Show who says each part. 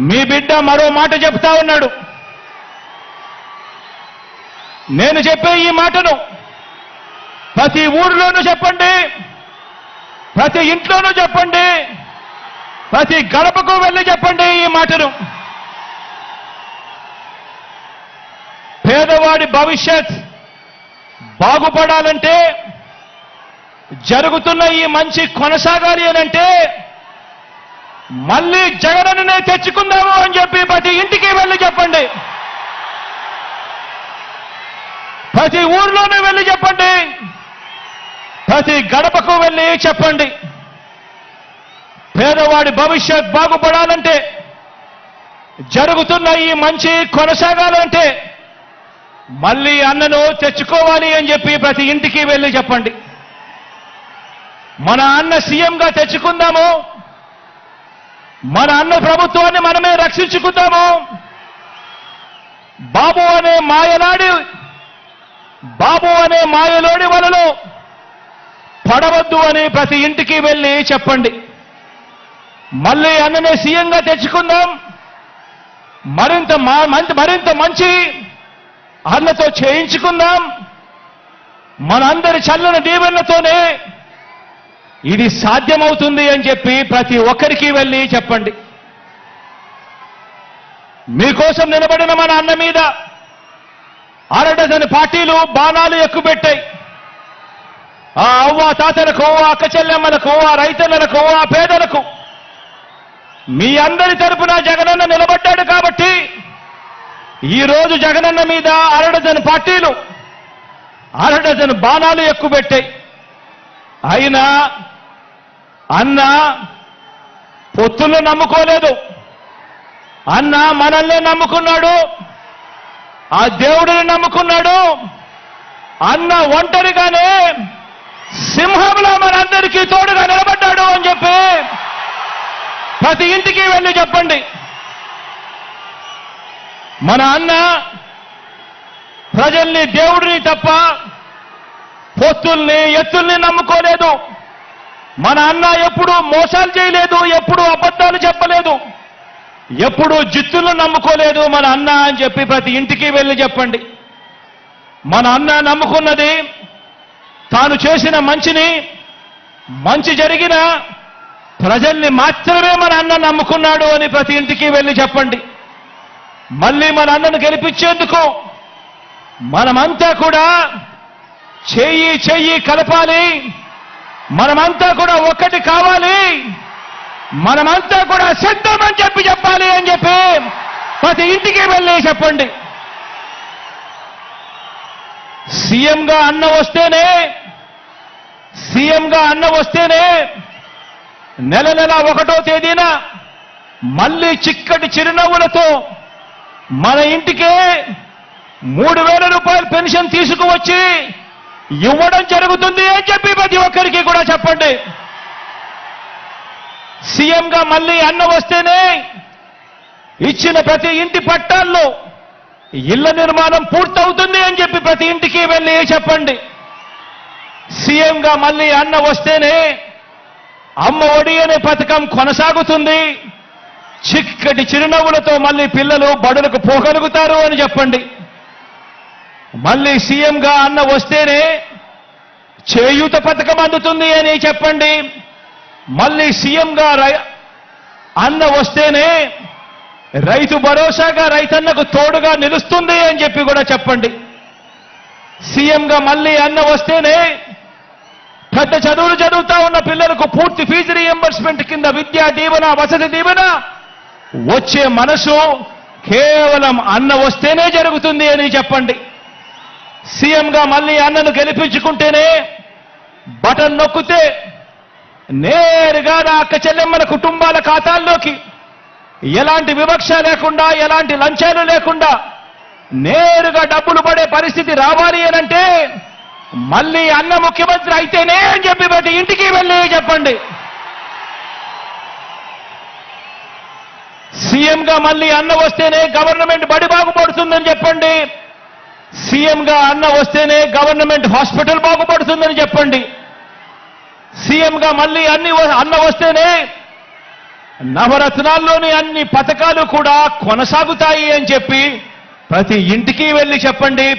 Speaker 1: మీ బిడ్డ మరో మాట చెప్తా ఉన్నాడు. నేను చెప్పే ఈ మాటను ప్రతి ఊరిలోనూ చెప్పండి, ప్రతి ఇంట్లోనూ చెప్పండి, ప్రతి గడపకు వెళ్ళి చెప్పండి ఈ మాటను. పేదవాడి భవిష్యత్ బాగుపడాలంటే, జరుగుతున్న ఈ మంచి కొనసాగాలి అనంటే మళ్ళీ జగనన్నే తెచ్చుకుందాము అని చెప్పి ప్రతి ఇంటికి వెళ్ళి చెప్పండి, ప్రతి ఊర్లోనూ వెళ్ళి చెప్పండి, ప్రతి గడపకు వెళ్ళి చెప్పండి. పేదవాడి భవిష్యత్ బాగుపడాలంటే, జరుగుతున్న ఈ మంచి కొనసాగాలంటే మళ్ళీ అన్నను తెచ్చుకోవాలి అని చెప్పి ప్రతి ఇంటికి వెళ్ళి చెప్పండి. మన అన్న సీఎంగా తెచ్చుకుందాము, మన అన్న ప్రభుత్వాన్ని మనమే రక్షించుకుందాము. బాబు అనే మాయలోడి వలలో పడవద్దు అని ప్రతి ఇంటికి వెళ్ళి చెప్పండి. మళ్ళీ అన్ననే సీఎంగా తెచ్చుకుందాం, మరింత మంచి అన్నతో చేయించుకుందాం. మనందరి చల్లని దీవెనలతోనే ఇది సాధ్యమవుతుంది అని చెప్పి ప్రతి ఒక్కరికి వెళ్ళి చెప్పండి. మీకోసం నిలబడిన మన అన్న మీద అరడజను పార్టీలు బాణాలు ఎక్కుపెట్టాయి. ఆ అవ్వ తాతలకు, ఆ అక్క చెల్లెమ్మలకు, ఆ రైతన్నలకు, ఆ పేదలకు మీ అందరి తరపున జగనన్న నిలబడ్డాడు కాబట్టి ఈరోజు జగనన్న మీద అరడజను పార్టీలు అరడజను బాణాలు ఎక్కుపెట్టాయి. అయినా అన్న పొత్తులు నమ్ముకోలేదు. అన్న మనల్ని నమ్ముకున్నాడు, ఆ దేవుడిని నమ్ముకున్నాడు. అన్న ఒంటరిగానే సింహంలో మనందరికీ తోడుగా నిలబడ్డాడు అని చెప్పి ప్రతి ఇంటికి వెళ్ళి చెప్పండి. మన అన్న ప్రజల్ని, దేవుడిని తప్ప పొత్తుల్ని, ఎత్తుల్ని నమ్ముకోలేదు. మన అన్న ఎప్పుడూ మోసాలు చేయలేదు, ఎప్పుడూ అబద్ధాలు చెప్పలేదు, ఎప్పుడూ జిత్తులను నమ్ముకోలేదు మన అన్న అని చెప్పి ప్రతి ఇంటికి వెళ్ళి చెప్పండి. మన అన్న నమ్ముకున్నది తాను చేసిన మంచి జరిగిన ప్రజల్ని మాత్రమే మన అన్న నమ్ముకున్నాడు అని ప్రతి ఇంటికి వెళ్ళి చెప్పండి. మళ్ళీ మన అన్నను గెలిపించేందుకు మనమంతా కూడా చెయ్యి కలపాలి, మనమంతా కూడా ఒక్కటి కావాలి, మనమంతా కూడా సిద్ధమని చెప్పాలి అని చెప్పి ప్రతి ఇంటికి వెళ్ళి చెప్పండి. సీఎంగా అన్న వస్తేనే నెల 1వ తేదీన మళ్ళీ చిక్కటి చిరునవ్వులతో మన ఇంటికే 3,000 రూపాయల పెన్షన్ తీసుకువచ్చి ఇవ్వడం జరుగుతుంది అని చెప్పి ప్రతి ఒక్కరికి కూడా చెప్పండి. సీఎంగా మళ్ళీ అన్న వస్తేనే ఇచ్చిన ప్రతి ఇంటి పట్టాల్లో ఇళ్ల నిర్మాణం పూర్తవుతుంది అని చెప్పి ప్రతి ఇంటికి వెళ్ళి చెప్పండి. సీఎంగా మళ్ళీ అన్న వస్తేనే అమ్మ ఒడి అనే పథకం కొనసాగుతుంది, చిక్కటి చిరునవ్వులతో మళ్ళీ పిల్లలు బడులకు పోగలుగుతారు అని చెప్పండి. మళ్ళీ సీఎంగా అన్న వస్తేనే చేయూత పథకం అందుతుంది అని చెప్పండి. మళ్ళీ సీఎంగా అన్న వస్తేనే రైతు భరోసాగా రైతన్నకు తోడుగా నిలుస్తుంది అని చెప్పి కూడా చెప్పండి. సీఎంగా మళ్ళీ అన్న వస్తేనే పెద్ద చదువులు చదువుతా ఉన్న పిల్లలకు పూర్తి ఫీజు రీఎంబర్స్మెంట్ కింద విద్యా దీవెన, వసతి దీవెన వచ్చే మనసు కేవలం అన్న వస్తేనే జరుగుతుంది అని చెప్పండి. సీఎంగా మళ్ళీ అన్నను గెలిపించుకుంటేనే బటన్ నొక్కితే నేరుగా నా అక్క చెల్లెమ్మల కుటుంబాల ఖాతాల్లోకి ఎలాంటి వివక్ష లేకుండా, ఎలాంటి లంచాలు లేకుండా నేరుగా డబ్బులు పడే పరిస్థితి రావాలి అనంటే మళ్ళీ అన్న ముఖ్యమంత్రి అయితేనే అని చెప్పి ప్రతి ఇంటికి వెళ్ళి చెప్పండి. సీఎంగా మళ్ళీ అన్న వస్తేనే గవర్నమెంట్ బడి బాగుపడుతుందని చెప్పండి. సీఎంగా అన్న వస్తేనే గవర్నమెంట్ హాస్పిటల్ బాగుపడుతుందని చెప్పండి. సీఎంగా మళ్ళీ అన్న వస్తేనే నవరత్నాల్లోని అన్ని పథకాలు కూడా కొనసాగుతాయి అని చెప్పి ప్రతి ఇంటికి వెళ్ళి చెప్పండి.